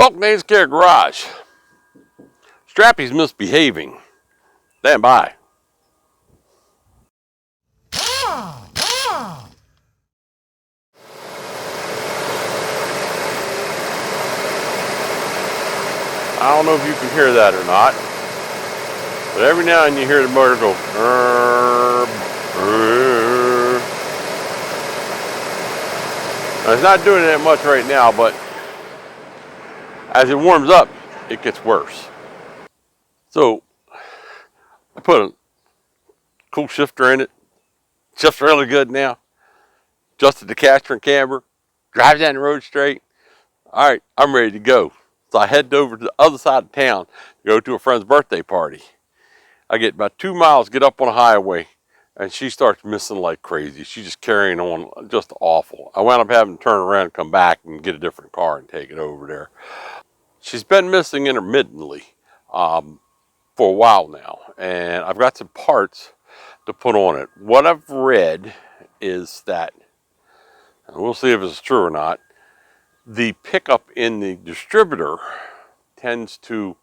Welcome to Ace Care Garage. Strappy's misbehaving. Stand by. I don't know if you can hear that or not, but every now and then you hear the motor go. Now, it's not doing that much right now, but as it warms up, it gets worse. So I put a cool shifter in it. Shifts really good now. Adjusted the caster and camber. Drives down the road straight. All right, I'm ready to go. So I head over to the other side of town to go to a friend's birthday party. I get about 2 miles, get up on a highway, and she starts missing like crazy. She's just carrying on, just awful. I wound up having to turn around and come back and get a different car and take it over there. She's been missing intermittently for a while now, and I've got some parts to put on it. What I've read is that, and we'll see if it's true or not, the pickup in the distributor tends to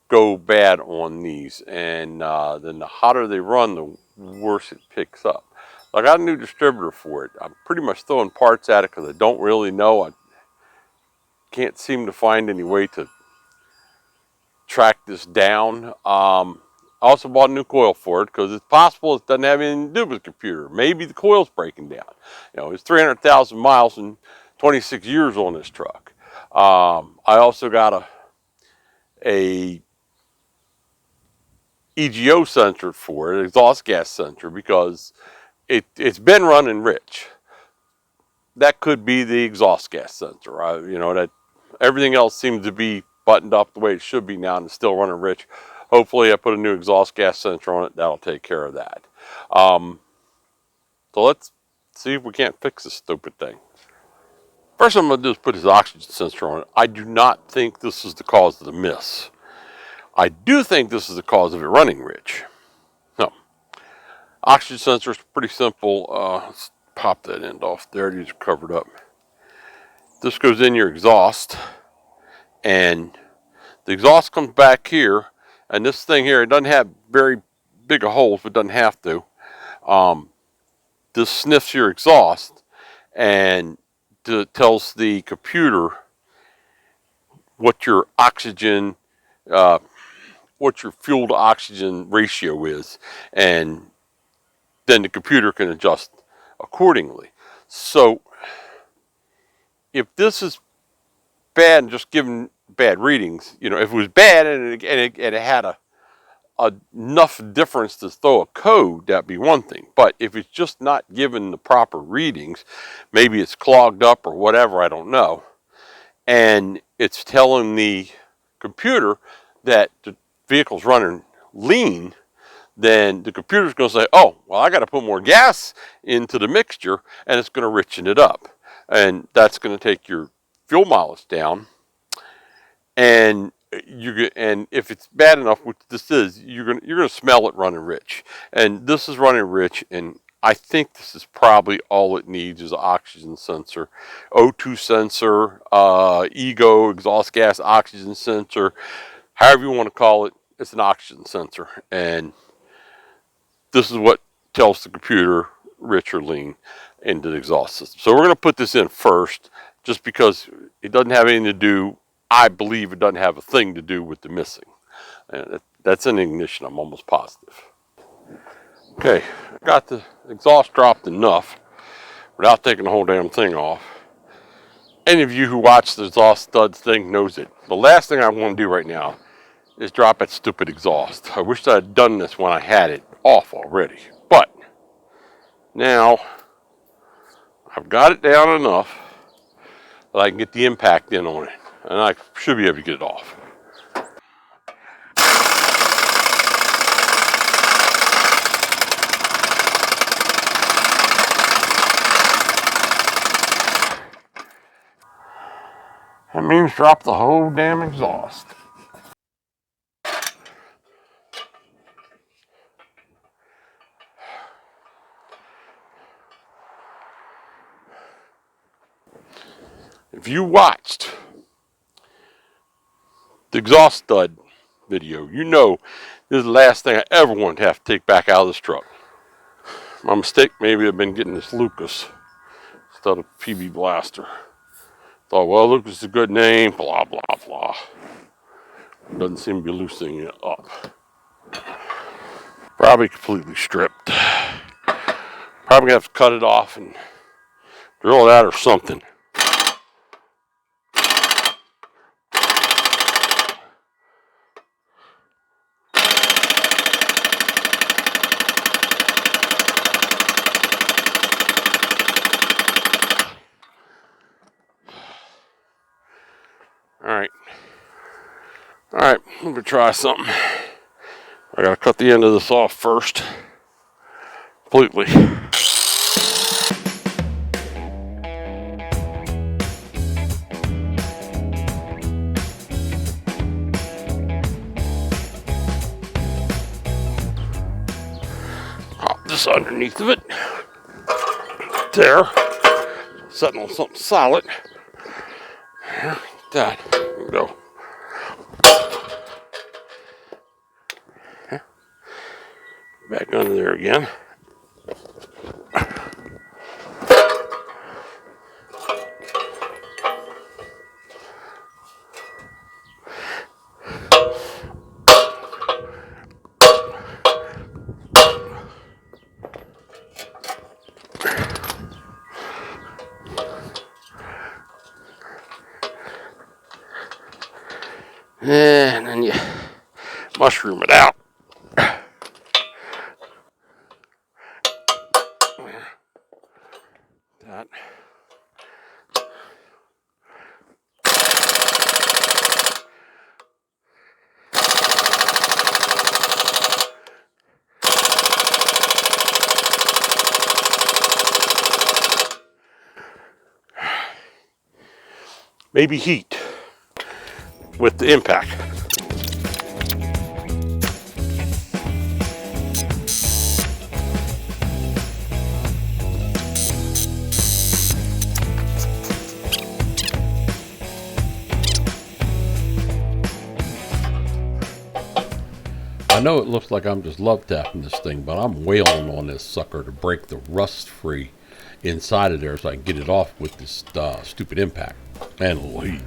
go bad on these, and then the hotter they run, the worse it picks up. So I got a new distributor for it. I'm pretty much throwing parts at it because I don't really know. I can't seem to find any way to track this down. I also bought a new coil for it because it's possible it doesn't have anything to do with the computer. Maybe the coil's breaking down. You know, it's 300,000 miles and 26 years on this truck. I also got a EGO sensor for it, exhaust gas sensor, because it's been running rich. That could be the exhaust gas sensor. You know, that everything else seems to be buttoned up the way it should be now and it's still running rich. Hopefully I put a new exhaust gas sensor on it. That'll take care of that. So let's see if we can't fix this stupid thing. First thing I'm going to do is put this oxygen sensor on it. I do not think this is the cause of the miss. I do think this is the cause of it running rich. No. Oxygen sensor is pretty simple. Let's pop that end off there. These are covered up. This goes in your exhaust, and the exhaust comes back here, and this thing here, it doesn't have very big a holes, but it doesn't have to. This sniffs your exhaust and tells the computer what your oxygen, what your fuel to oxygen ratio is, and then the computer can adjust accordingly. So if this is bad and just giving bad readings, you know, if it was bad and it had enough difference to throw a code, that'd be one thing. But if it's just not giving the proper readings, maybe it's clogged up or whatever, I don't know, and it's telling the computer that the vehicle's running lean, then the computer's going to say, oh, well, I got to put more gas into the mixture, and it's going to richen it up. And that's going to take your fuel mileage down. And if it's bad enough, which this is, you're going to smell it running rich. And this is running rich, and I think this is probably all it needs is an oxygen sensor, O2 sensor, EGO, exhaust gas oxygen sensor, however you want to call it. It's an oxygen sensor, and this is what tells the computer rich or lean into the exhaust system. So we're going to put this in first, just because it doesn't have anything to do, I believe it doesn't have a thing to do with the missing. And that's an ignition, I'm almost positive. Okay, I got the exhaust dropped enough without taking the whole damn thing off. Any of you who watch the exhaust studs thing knows it. The last thing I want to do right now is drop that stupid exhaust. I wish I had done this when I had it off already. But now I've got it down enough that I can get the impact in on it. And I should be able to get it off. That means drop the whole damn exhaust. If you watched the exhaust stud video. You know, this is the last thing I ever want to have to take back out of this truck. My mistake maybe have been getting this Lucas instead of PB Blaster. Thought, well, Lucas is a good name, blah, blah, blah. Doesn't seem to be loosening it up. Probably completely stripped. Probably have to cut it off and drill it out or something. All right, I'm gonna try something. I gotta cut the end of this off first, completely. Pop this underneath of it. There. Setting on something solid. There we go. Back under there again. And then you mushroom it out. That. Maybe heat with the impact. I know it looks like I'm just love tapping this thing, but I'm wailing on this sucker to break the rust free inside of there so I can get it off with this stupid impact and a little heat.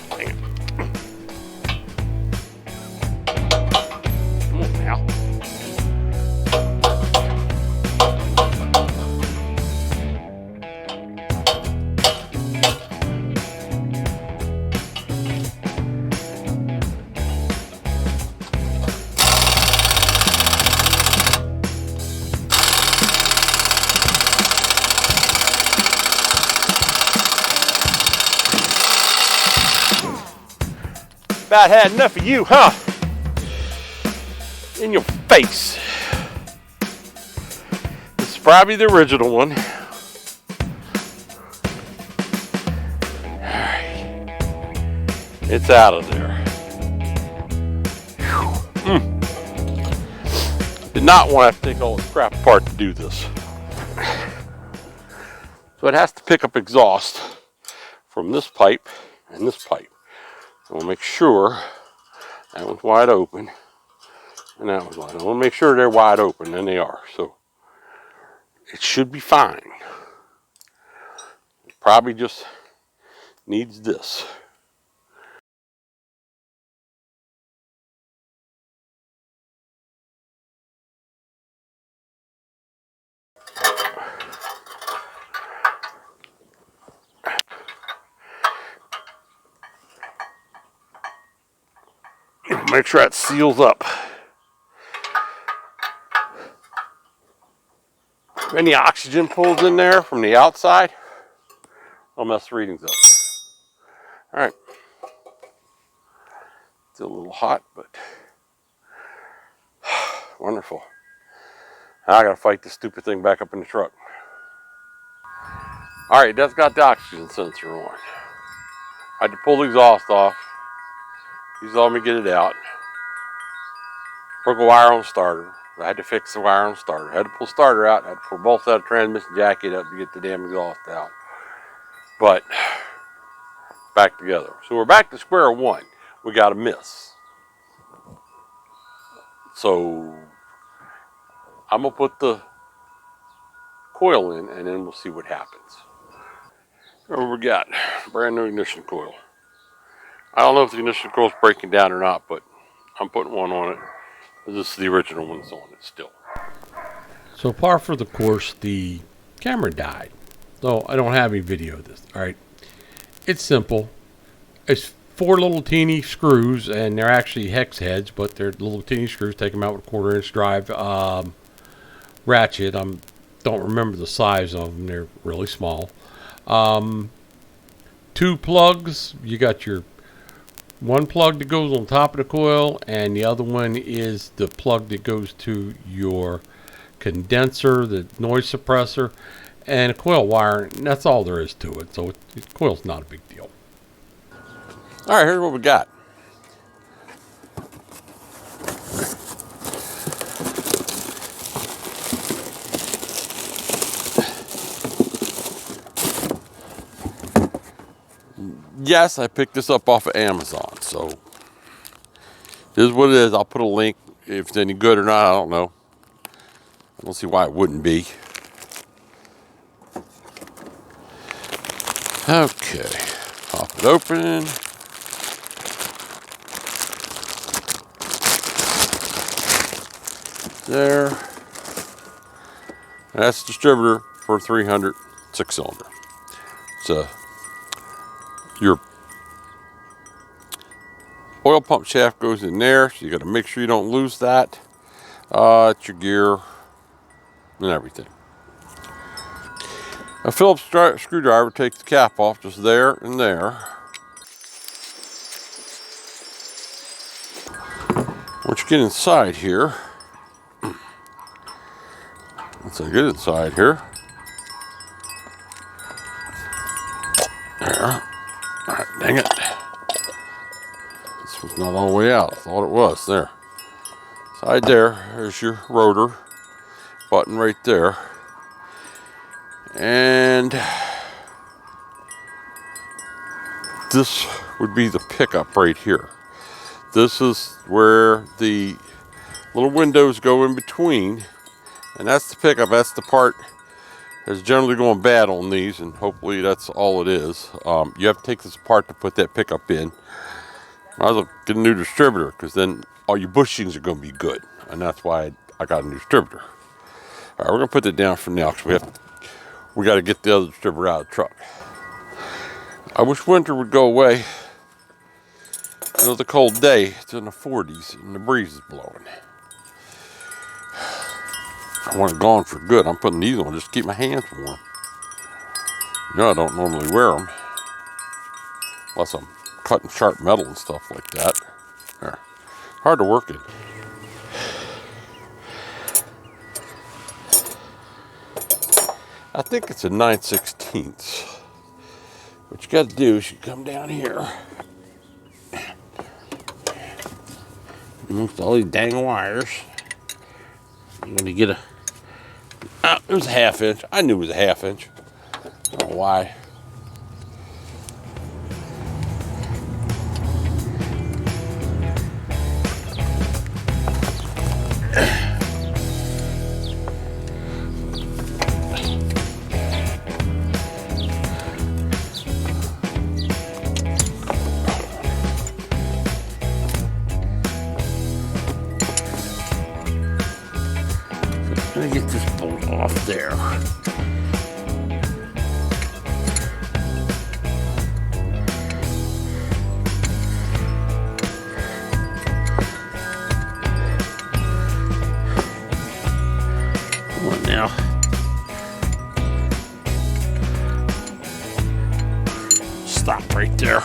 Dang it. Come on now. About had enough of you, huh? In your face. This is probably the original one. Alright. It's out of there. Did not want to have to take all the crap apart to do this. So it has to pick up exhaust from this pipe and this pipe. We'll make sure that one's wide open and that one's wide open. We'll make sure they're wide open, and they are. So it should be fine. It probably just needs this. Make sure that seals up. If any oxygen pulls in there from the outside, I'll mess the readings up. All right. Still a little hot, but wonderful. Now I gotta fight this stupid thing back up in the truck. All right, that's got the oxygen sensor on. I had to pull the exhaust off. He's letting me get it out. Broke a wire on the starter. I had to fix the wire on the starter. I had to pull the starter out. I had to pull both sides of the transmission jacket up to get the damn exhaust out. But back together. So we're back to square one. we got a miss. So I'm gonna put the coil in and then we'll see what happens. What we got? Brand new ignition coil. I don't know if the ignition coil is breaking down or not, but I'm putting one on it. This is the original one that's on it still. So par for the course, the camera died. So I don't have any video of this. All right. It's simple. It's 4 little teeny screws, and they're actually hex heads, but they're little teeny screws. Take them out with a 1/4-inch drive ratchet. I don't remember the size of them. They're really small. 2 plugs. You got your one plug that goes on top of the coil, and the other one is the plug that goes to your condenser, the noise suppressor, and a coil wire. And that's all there is to it. So the coil's not a big deal. All right, here's what we got. Yes, I picked this up off of Amazon, so this is what it is. I'll put a link if it's any good or not. I don't know. I don't see why it wouldn't be. Okay, pop it open. There. And that's the distributor for 300 6-cylinder. So your oil pump shaft goes in there, so you got to make sure you don't lose that. It's your gear and everything. A Phillips screwdriver takes the cap off just there and there. Once you get inside here, once I get inside here, there. All right, dang it. This was not all the way out. I thought it was. There. Side there, there's your rotor button right there. And this would be the pickup right here. This is where the little windows go in between. And that's the pickup. That's the part that's generally going bad on these, and hopefully that's all it is. You have to take this apart to put that pickup in. Might as well get a new distributor, because then all your bushings are going to be good. And that's why I got a new distributor. All right, we're going to put that down for now, because we got to get the other distributor out of the truck. I wish winter would go away. Another cold day. It's in the 40s and the breeze is blowing. I want it gone for good. I'm putting these on just to keep my hands warm. You know, I don't normally wear them unless I'm cutting sharp metal and stuff like that. There. Hard to work in. I think it's a 9/16. What you got to do is you come down here. Amongst all these dang wires, you're going to get a... it was a 1/2 inch. I knew it was a 1/2 inch. I don't know why. I'm gonna get this bolt off there. Come on now. Stop right there.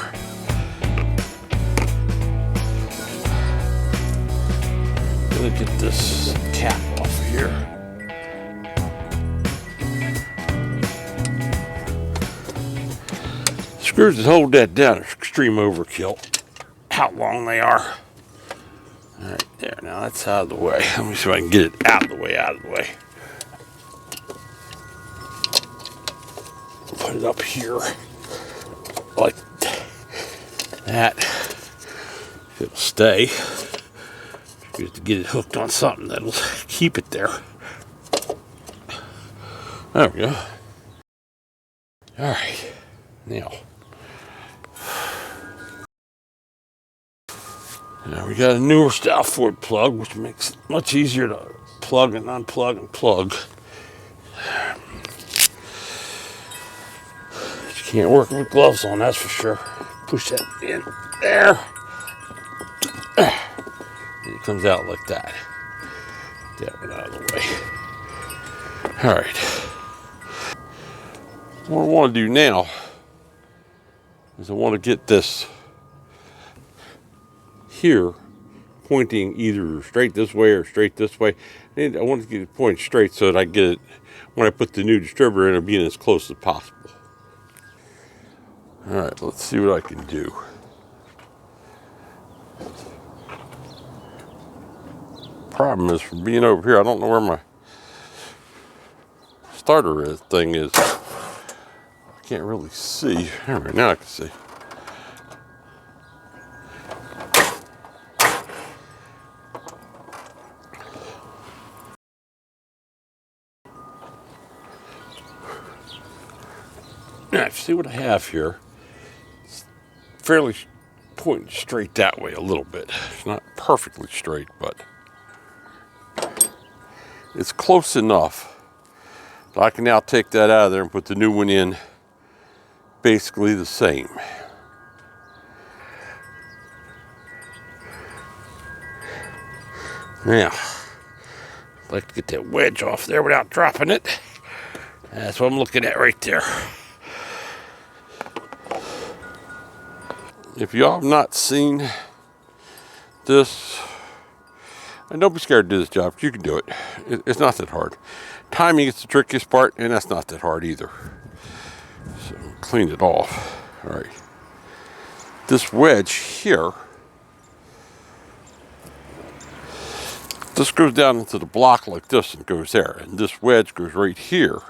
Gonna get this cap off here. Screws that hold that down are extreme overkill. How long they are. All right, there. Now that's out of the way. Let me see if I can get it out of the way. Put it up here like that. It'll stay. You have to get it hooked on something that'll keep it there. There we go. Alright, now we got a newer style Ford plug, which makes it much easier to plug and unplug and plug. You can't work with gloves on, that's for sure. Push that in there. And it comes out like that. Get that one out of the way. Alright. What I want to do now is I want to get this here pointing either straight this way or straight this way. And I want to get it pointing straight so that I get it, when I put the new distributor in, it'll be as close as possible. Alright, let's see what I can do. Problem is, from being over here, I don't know where my starter thing is. I can't really see. All right, now I can see. Now, see what I have here. It's fairly pointing straight that way a little bit. It's not perfectly straight, but it's close enough that I can now take that out of there and put the new one in basically the same. Now, I'd like to get that wedge off there without dropping it. That's what I'm looking at right there. If y'all have not seen this, and don't be scared to do this job, you can do it. It's not that hard. Timing is the trickiest part, and that's not that hard either. So clean it off. All right. This wedge here, this goes down into the block like this and goes there. And this wedge goes right here,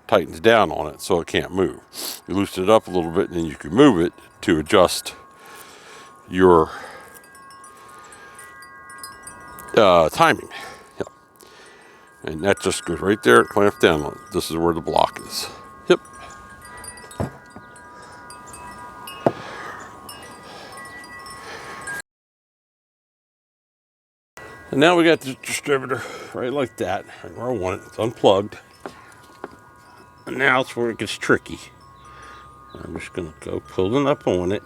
tightens down on it so it can't move. You loosen it up a little bit and then you can move it to adjust your timing. Yep. And that just goes right there and clamps down on it. This is where the block is. Yep. And now we got the distributor right like that, right where I want it. It's unplugged. And now it's where it gets tricky. I'm just going to go pulling up on it.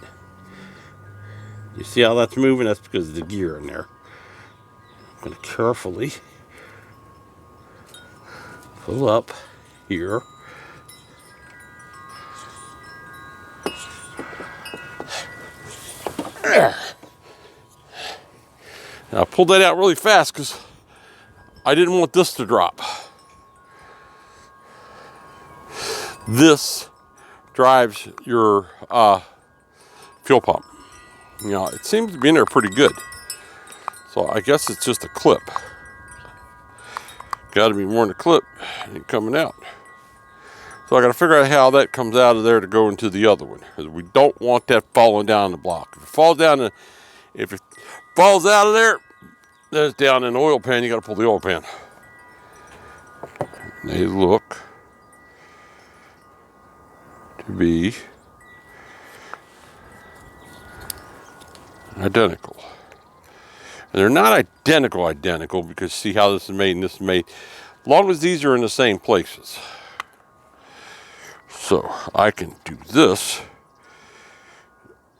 You see how that's moving? That's because of the gear in there. I'm going to carefully pull up here. There. Now I pulled that out really fast because I didn't want this to drop. This drives your fuel pump. You know, it seems to be in there pretty good. So I guess it's just a clip. Got to be more than a clip and coming out. So I got to figure out how that comes out of there to go into the other one, because we don't want that falling down the block. If it falls out of there, then it's down in the oil pan. You got to pull the oil pan. And they look to be identical. And they're not identical because see how this is made and this is made. As long as these are in the same places. So I can do this,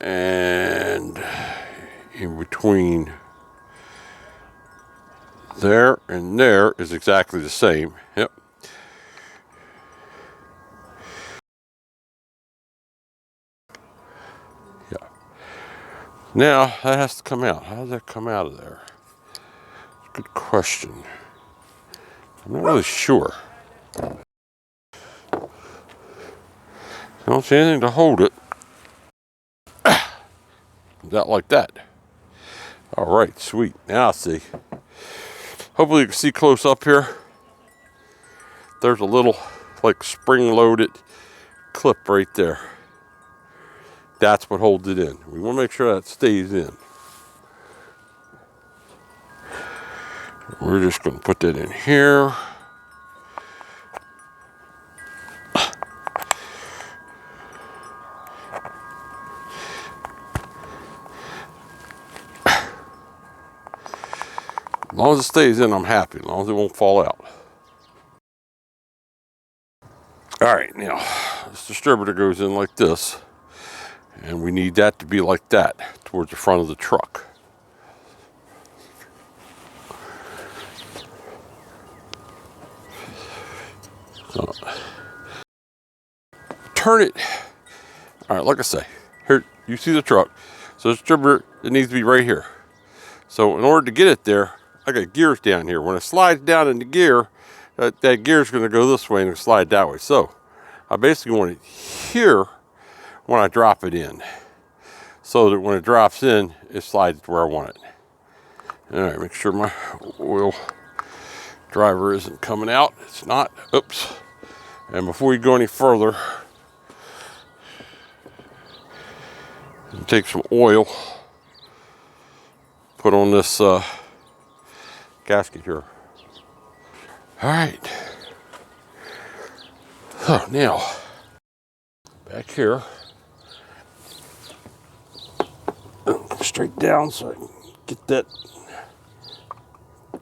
and in between there and there is exactly the same. Yep. Yeah. Now that has to come out. How does that come out of there? Good question. I'm not really sure. I don't see anything to hold it. Comes out like that. All right, sweet. Now I see. Hopefully you can see close up here. There's a little like spring-loaded clip right there. That's what holds it in. We want to make sure that stays in. We're just going to put that in here. As long as it stays in, I'm happy. As long as it won't fall out. All right, now this distributor goes in like this, and we need that to be like that towards the front of the truck. So, turn it. All right, like I say, here you see the truck. So the distributor, it needs to be right here. So in order to get it there, I got gears down here. When it slides down into gear, that gear is going to go this way and slide that way. So I basically want it here when I drop it in, so that when it drops in, it slides to where I want it. All right, make sure my oil driver isn't coming out. It's not. Oops. And before you go any further, take some oil, put on this gasket here. All right. So now, back here, straight down so I can get that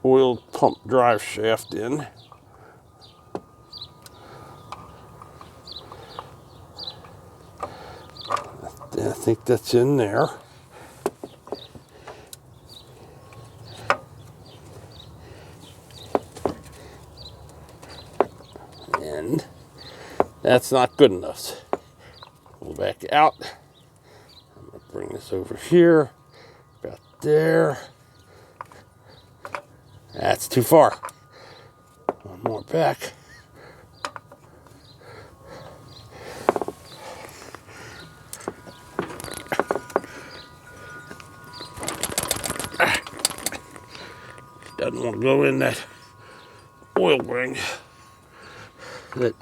oil pump drive shaft in. I think that's in there. And that's not good enough. Go back out. I'm going to bring this over here, about there. That's too far. One more back. Doesn't want to go in that oil ring. That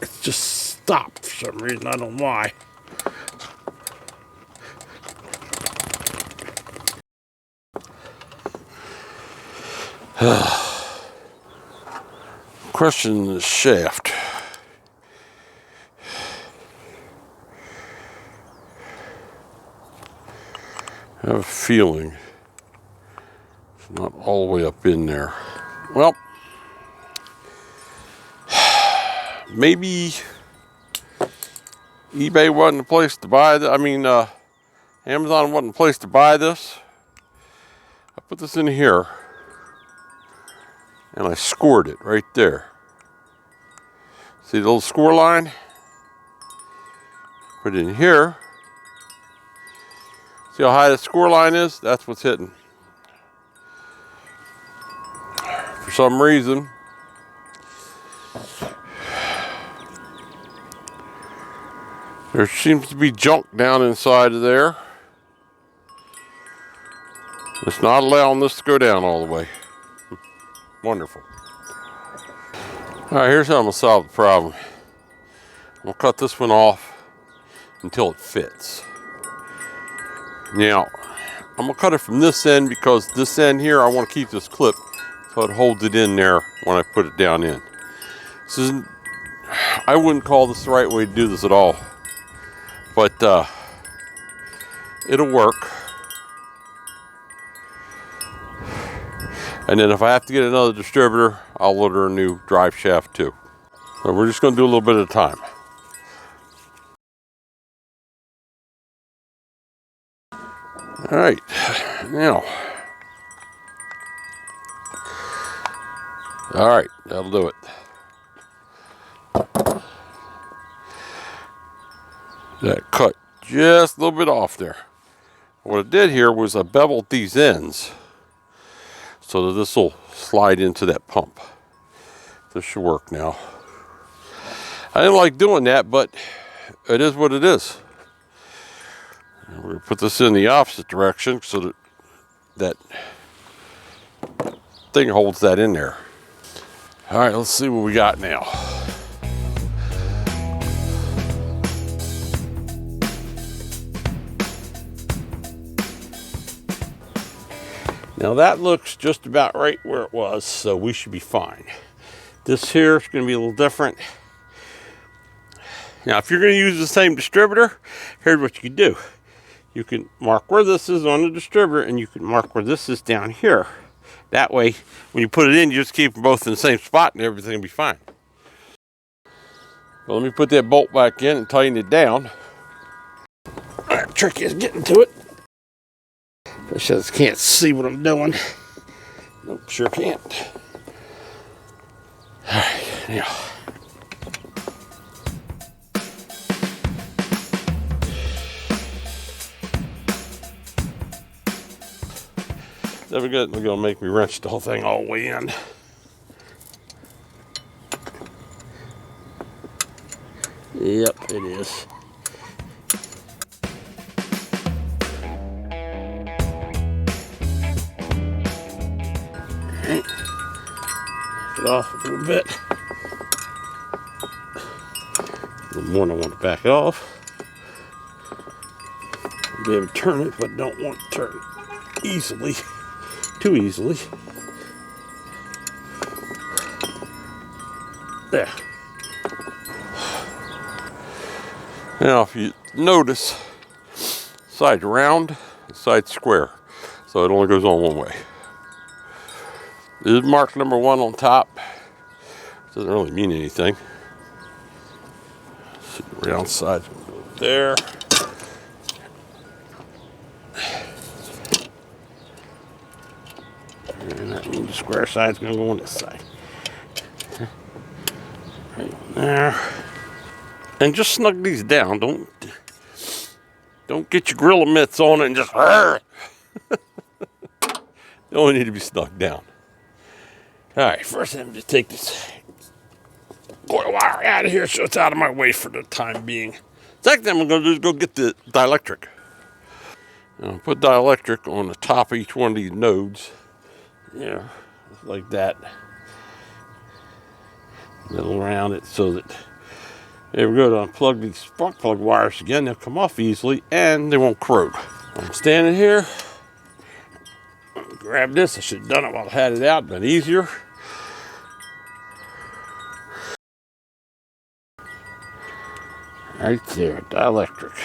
it's just stopped for some reason. I don't know why. Question the shaft. I have a feeling it's not all the way up in there. Well, maybe eBay wasn't the place to buy this. Amazon wasn't the place to buy this. I put this in here and I scored it right there. See the little score line? Put it in here. See how high the score line is? That's what's hitting. For some reason, there seems to be junk down inside of there. It's not allowing this to go down all the way. Wonderful. All right, here's how I'm gonna solve the problem. I'm gonna cut this one off until it fits. Now, I'm gonna cut it from this end because this end here, I want to keep this clip so it holds it in there when I put it down in. This isn't, I wouldn't call this the right way to do this at all, but it'll work. And then if I have to get another distributor, I'll order a new drive shaft too. So we're just gonna do a little bit at a time. All right, now, all right, that'll do it. That cut just a little bit off there. What I did here was I beveled these ends so that this will slide into that pump. This should work now. I didn't like doing that, but it is what it is. We're going to put this in the opposite direction so that that thing holds that in there. All right, let's see what we got now. Now that looks just about right where it was, so we should be fine. This here is going to be a little different. Now, if you're going to use the same distributor, here's what you can do. You can mark where this is on the distributor, and you can mark where this is down here. That way, when you put it in, you just keep them both in the same spot, and everything will be fine. Well, let me put that bolt back in and tighten it down. All right, trick is getting to it. I just can't see what I'm doing. Nope, sure can't. All right, now. Never good. They're gonna make me wrench the whole thing all the way in. Yep, it is. Alright. Take it off a little bit. A little more than I want to back it off. I'll be able to turn it, but don't want to turn it easily. Too easily. There. Now, if you notice, side's round, side's square, so it only goes on one way. This is mark number 1 on top. Doesn't really mean anything. See, the round side's gonna go there. And that means the square side's gonna go on this side. Right there. And just snug these down. Don't get your Gorilla mitts on it and just they only need to be snugged down. Alright, first I'm just take this coil wire out of here so it's out of my way for the time being. Second thing I'm gonna do is go get the dielectric. I'll put dielectric on the top of each one of these nodes. Yeah, like that. Middle around it so that there we go. To unplug these spark plug wires again, they'll come off easily and they won't corrode. I'm standing here. Grab this. I should have done it while I had it out, but easier. Right there, dielectric.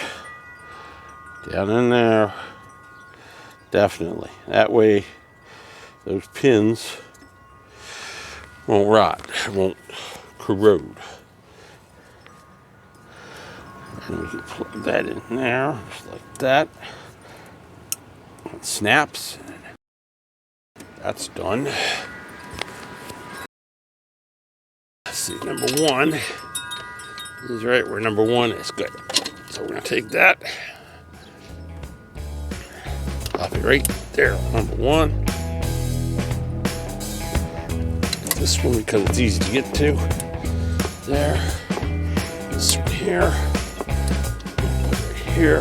Down in there. Definitely. That way, those pins won't rot, won't corrode. And we can plug that in there, just like that. It snaps. That's done. Let's see, number 1 is right where number 1 is. Good. So we're going to take that. Pop it right there, number 1. This one because it's easy to get to. There. This one here. Put it right here.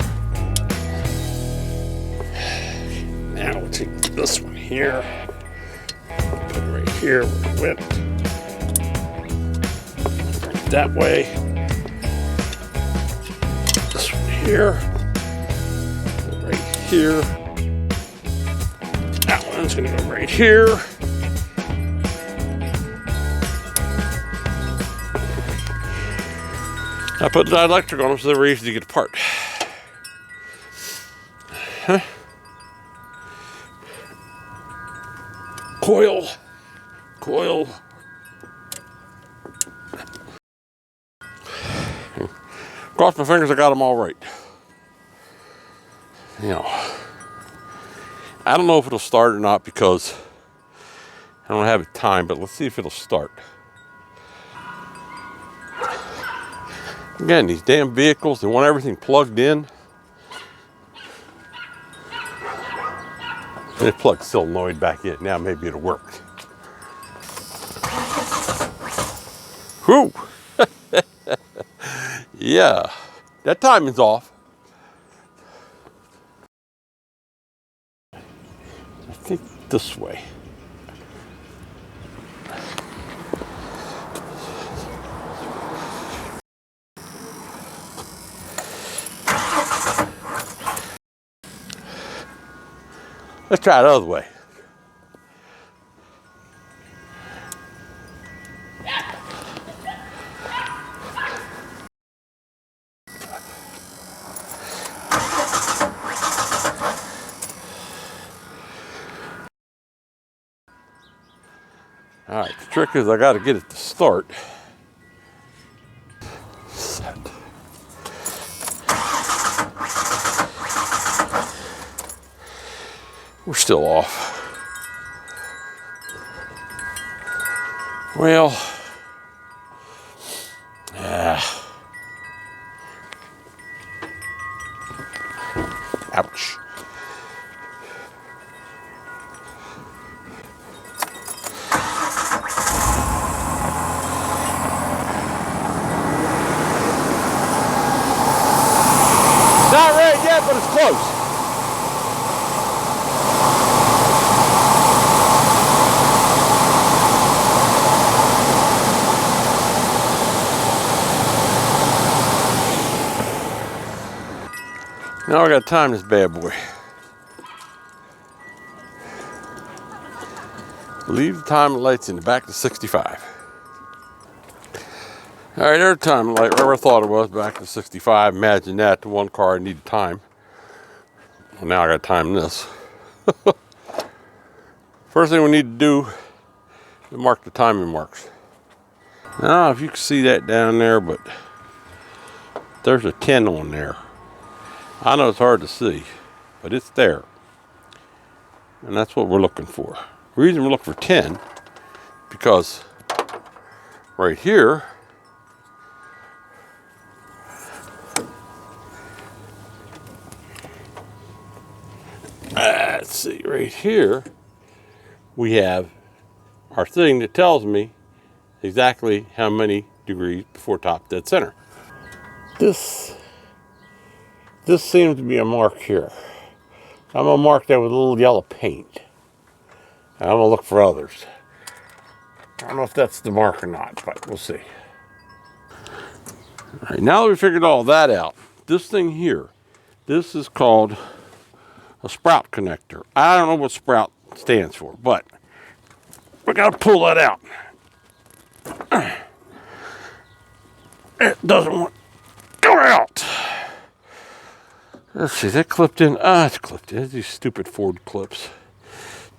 Now we'll take this one here. Put it right here where it went. Bring it that way. This one here. Put it right here. That one's gonna go right here. I put the dielectric on them so they were easy to get apart. Huh? Coil. Cross my fingers, I got them all right. You know, I don't know if it'll start or not because I don't have time, but let's see if it'll start. Again, these damn vehicles, they want everything plugged in. And the plug's solenoid back in. Now maybe it'll work. Whew! Yeah, that timing's off. I think this way. Let's try it the other way. trick is I got to get it to start. Set. We're still off. Well, ouch. Not right yet, but it's close. Now I got to time this bad boy. Leave the timing lights in the back to 65. All right, there's the timing light, wherever I thought it was, back to 65. Imagine that, the one car I need to time. Well, now I got to time this. First thing we need to do is mark the timing marks. Now, I don't know if you can see that down there, but there's a 10 on there. I know it's hard to see, but it's there. And that's what we're looking for. The reason we're looking for 10, because right here, let's see, right here, we have our thing that tells me exactly how many degrees before top dead center. This seems to be a mark here. I'm gonna mark that with a little yellow paint. And I'm gonna look for others. I don't know if that's the mark or not, but we'll see. All right, now that we figured all that out, this thing here, this is called a sprout connector. I don't know what sprout stands for, but we gotta pull that out. It doesn't want to go out. Let's see, that clipped in. It's clipped in. These stupid Ford clips.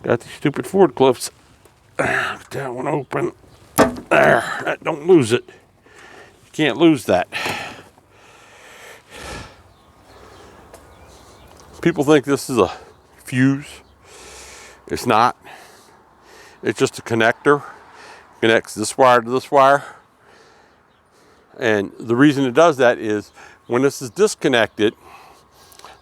Got these stupid Ford clips. Get that one open. There. Don't lose it. You can't lose that. People think this is a fuse. It's not. It's just a connector. Connects this wire to this wire. And the reason it does that is when this is disconnected,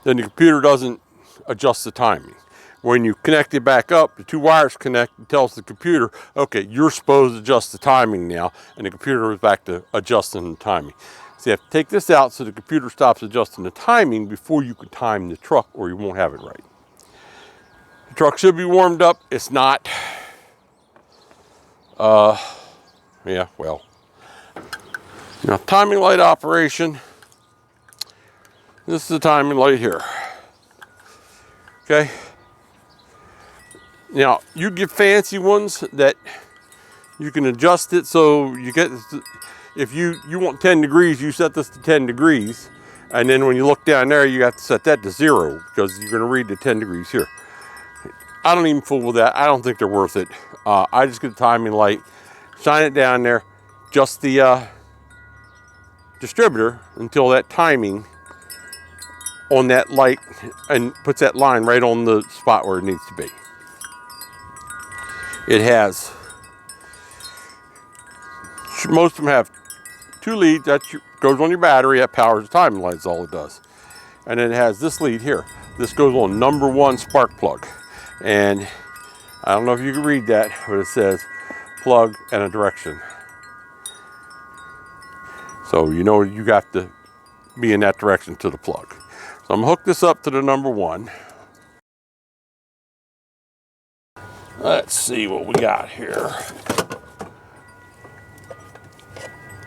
then the computer doesn't adjust the timing. When you connect it back up, the two wires connect, it tells the computer, okay, you're supposed to adjust the timing now, and the computer is back to adjusting the timing. So you have to take this out so the computer stops adjusting the timing before you can time the truck, or you won't have it right. The truck should be warmed up. It's not. Yeah, well. Now, timing light operation. This is the timing light here. Okay. Now, you get fancy ones that you can adjust it so you get, if you want 10 degrees, you set this to 10 degrees. And then when you look down there, you have to set that to 0 because you're going to read the 10 degrees here. I don't even fool with that. I don't think they're worth it. I just get a timing light, shine it down there, adjust the distributor until that timing on that light and puts that line right on the spot where it needs to be. It has, most of them have 2 leads that goes on your battery, that powers the timing light is all it does. And then it has this lead here. This goes on number 1 spark plug. And I don't know if you can read that, but it says plug and a direction. So you know you got to be in that direction to the plug. So I'm gonna hook this up to the number 1. Let's see what we got here.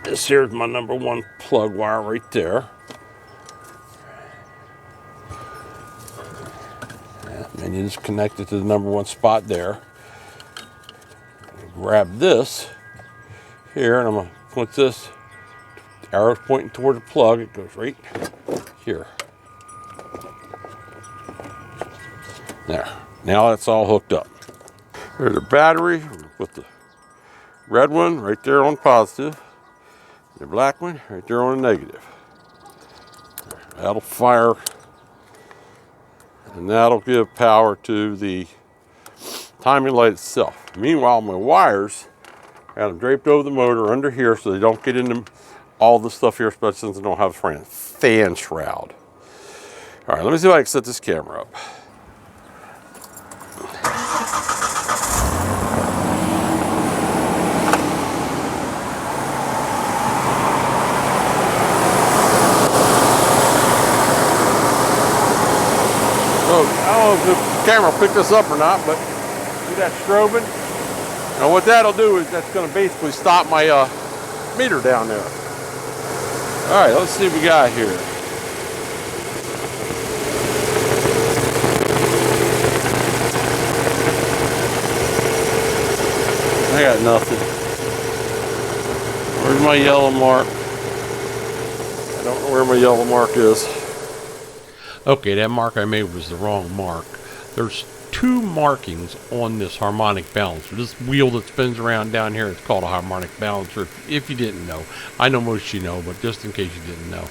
This here's my number 1 plug wire right there. And you just connect it to the number 1 spot there. Grab this here, and I'm gonna put this arrow's pointing toward the plug. It goes right here. There. Now that's all hooked up. There's a battery with the red one right there on positive, the black one right there on the negative. That'll fire, and that'll give power to the timing light itself. Meanwhile, my wires, I got them draped over the motor under here so they don't get into all the stuff here, especially since I don't have a fan shroud. All right, let me see if I can set this camera up. So, I don't know if the camera will pick this up or not, but see that strobing? Now what that'll do is that's gonna basically stop my meter down there. All right, let's see what we got here. I got nothing. Where's my yellow mark? I don't know where my yellow mark is. Okay, that mark I made was the wrong mark. There's two markings on this harmonic balancer. This wheel that spins around down here is called a harmonic balancer, if you didn't know. I know most of you know, but just in case you didn't know.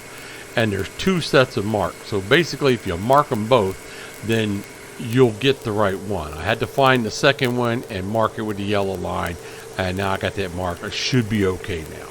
And there's two sets of marks. So basically, if you mark them both, then you'll get the right one. I had to find the second one and mark it with the yellow line, and now I got that mark. I should be okay now.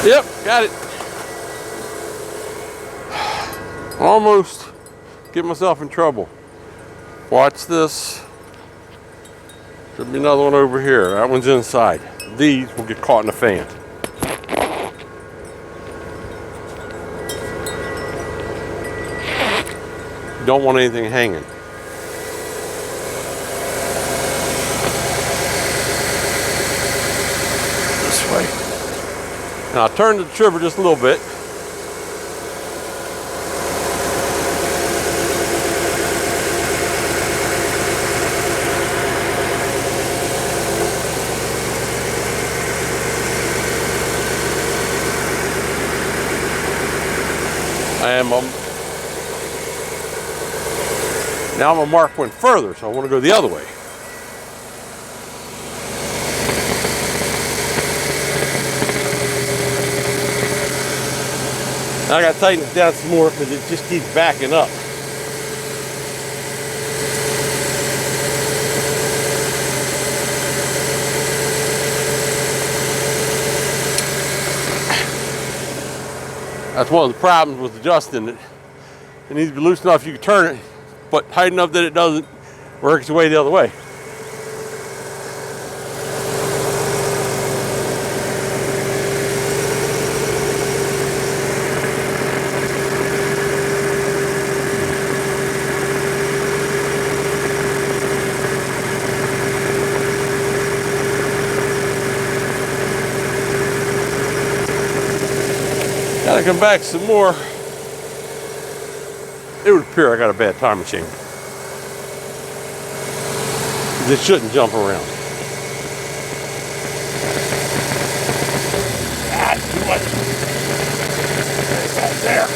Yep, got it. Almost get myself in trouble. Watch this. Should be another one over here. That one's inside. These will get caught in the fan. Don't want anything hanging. This way. Now I'll turn the trigger just a little bit. Now I'm gonna mark one further, so I want to go the other way. Now I gotta tighten it down some more because it just keeps backing up. That's one of the problems with adjusting it. It needs to be loose enough you can turn it, but tight enough that it doesn't work its way the other way. Gotta come back some more. It would appear I got a bad time machine. It shouldn't jump around. Ah, too much. Right there.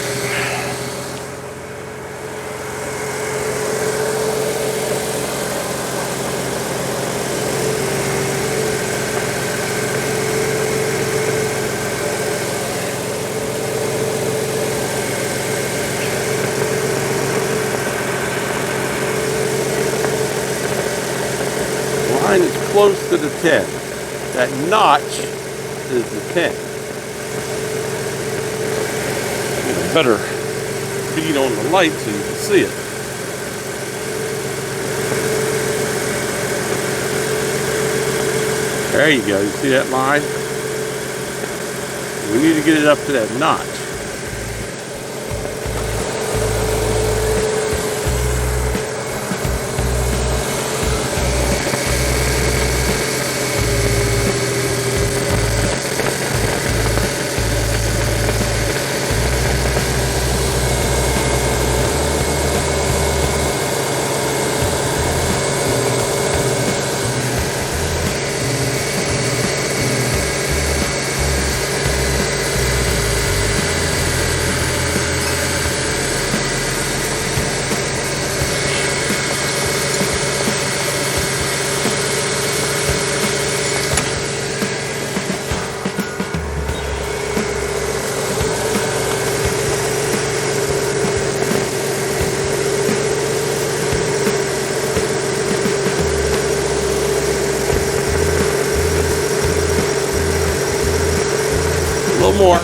Is close to the 10. That notch is the 10. Get a better bead on the light so you can see it. There you go. You see that line? We need to get it up to that notch. little more.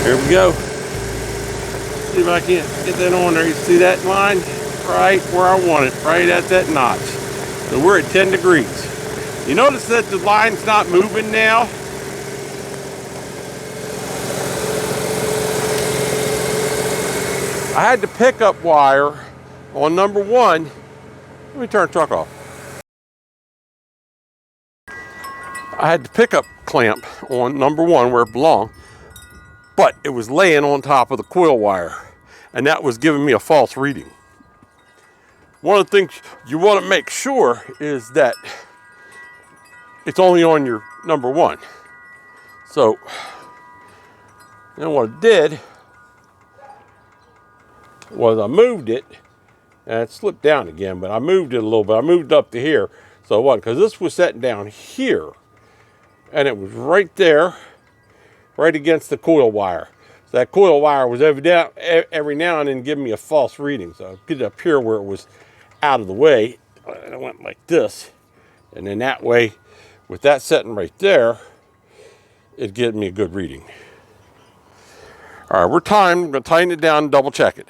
Here we go. See if I can't get that on there. You see that line? Right where I want it, right at that notch. So we're at 10 degrees. You notice that the line's not moving now? I had the pickup wire on number 1. Let me turn the truck off. I had the pickup clamp on number 1 where it belonged, but it was laying on top of the coil wire, and that was giving me a false reading. One of the things you want to make sure is that it's only on your number 1. So, then what I did was I moved it, and it slipped down again, but I moved it a little bit. I moved it up to here, so it wasn't, because this was sitting down here, and it was right there, right against the coil wire. So that coil wire was every now and then giving me a false reading. So I get it up here where it was out of the way, and I went like this, and then that way, with that setting right there, it gave me a good reading. All right, we're timed. I'm going to tighten it down and double check it.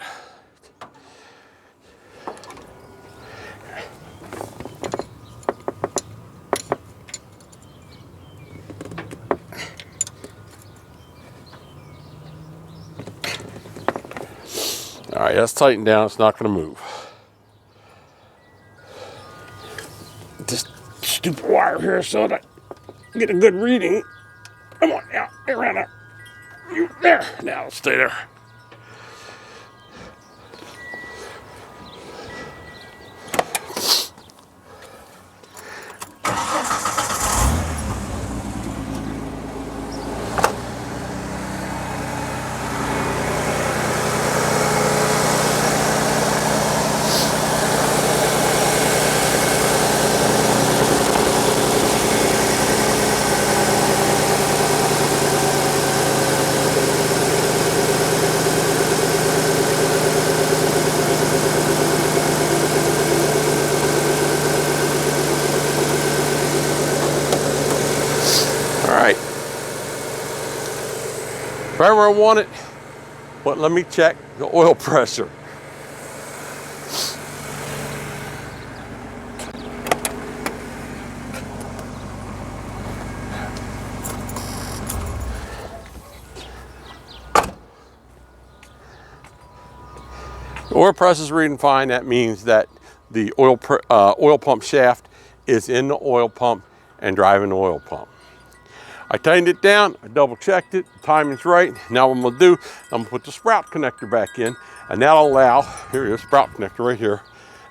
All right, that's tightened down. It's not going to move. This stupid wire here so that I get a good reading. Come on, now, get around there. You there? Now, stay there. Right where I want it, but let me check the oil pressure. The oil pressure is reading fine. That means that the oil pump shaft is in the oil pump and driving the oil pump. I tightened it down, I double checked it, the timing's right. Now what I'm gonna do, I'm gonna put the sprout connector back in, and that'll allow, here it is, sprout connector right here,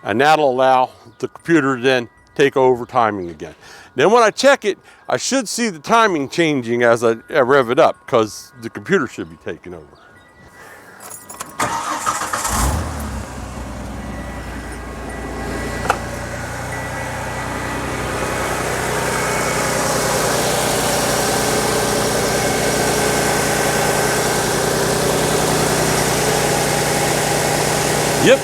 and that'll allow the computer to then take over timing again. Then when I check it, I should see the timing changing as I rev it up, because the computer should be taking over. Yep,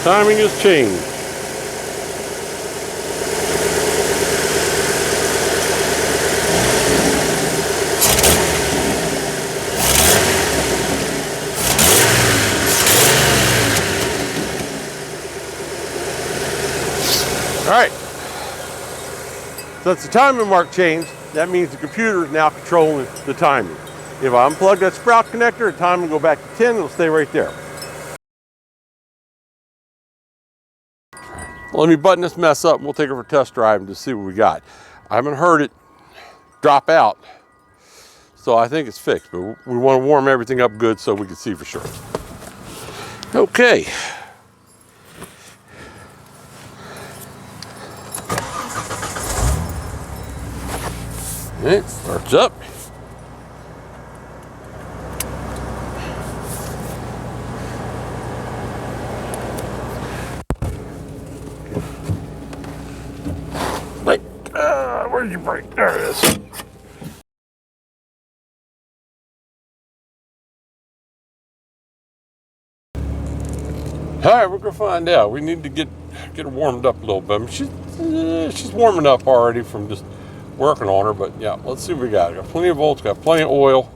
timing has changed. All right, since the timing mark changed, that means the computer is now controlling the timing. If I unplug that sprout connector, the time will go back to 10, it'll stay right there. Let me button this mess up and we'll take it for a test drive and just see what we got. I haven't heard it drop out, so I think it's fixed, but we want to warm everything up good so we can see for sure. Okay. It starts up. Brake. Where's your brake? There it is. All right, we're gonna find out. We need to get her warmed up a little bit. I mean, she's warming up already from just working on her, but yeah, let's see what we got. Got plenty of volts, got plenty of oil.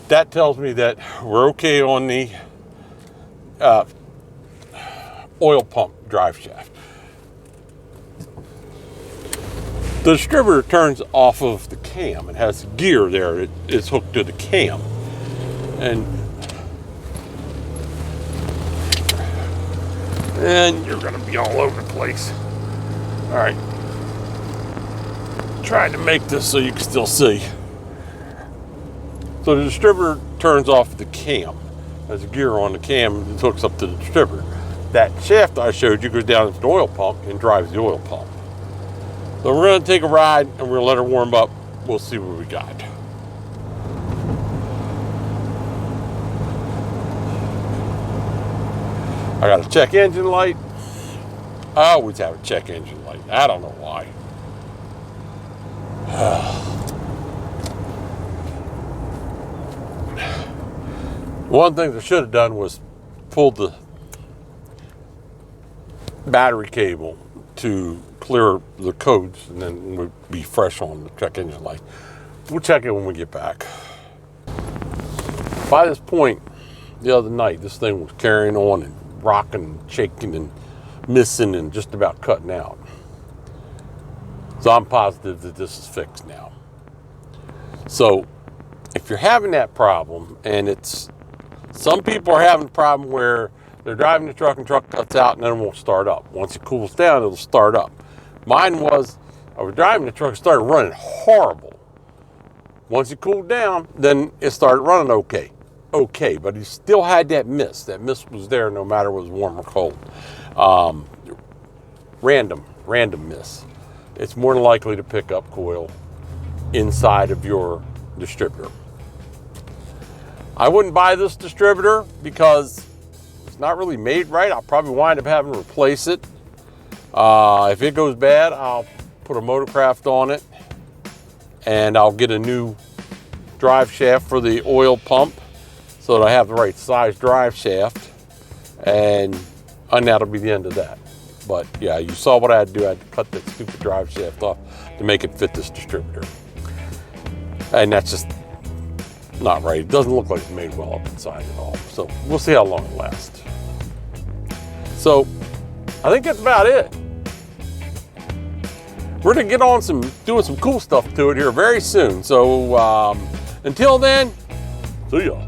That tells me that we're okay on the oil pump drive shaft. The distributor turns off of the cam. It has a gear there that is hooked to the cam. And you're gonna be all over the place. All right. Trying to make this so you can still see. So the distributor turns off the cam. There's a gear on the cam that hooks up to the distributor. That shaft I showed you goes down into the oil pump and drives the oil pump. So we're gonna take a ride and we're gonna let her warm up. We'll see what we got. I got a check engine light. I always have a check engine light. I don't know why. One thing I should have done was pulled the battery cable to clear the codes, and then we'd be fresh on the check engine light. We'll check it when we get back. By this point, the other night, this thing was carrying on and rocking and shaking and missing and just about cutting out. So I'm positive that this is fixed now. So if you're having that problem, and some people are having a problem where they're driving the truck and truck cuts out and then it won't start up. Once it cools down, it'll start up. Mine was, I was driving the truck and started running horrible. Once it cooled down, then it started running okay, but he still had that mist. That mist was there no matter if it was warm or cold. Random mist. It's more than likely to pick up coil inside of your distributor. I wouldn't buy this distributor because it's not really made right. I'll probably wind up having to replace it. If it goes bad, I'll put a Motorcraft on it and I'll get a new drive shaft for the oil pump so that I have the right size drive shaft, and that'll be the end of that. But yeah, you saw what I had to do. I had to cut that stupid drive shaft off to make it fit this distributor. And that's just not right. It doesn't look like it's made well up inside at all. So we'll see how long it lasts. So I think that's about it. We're gonna get on doing some cool stuff to it here very soon. So until then, see ya.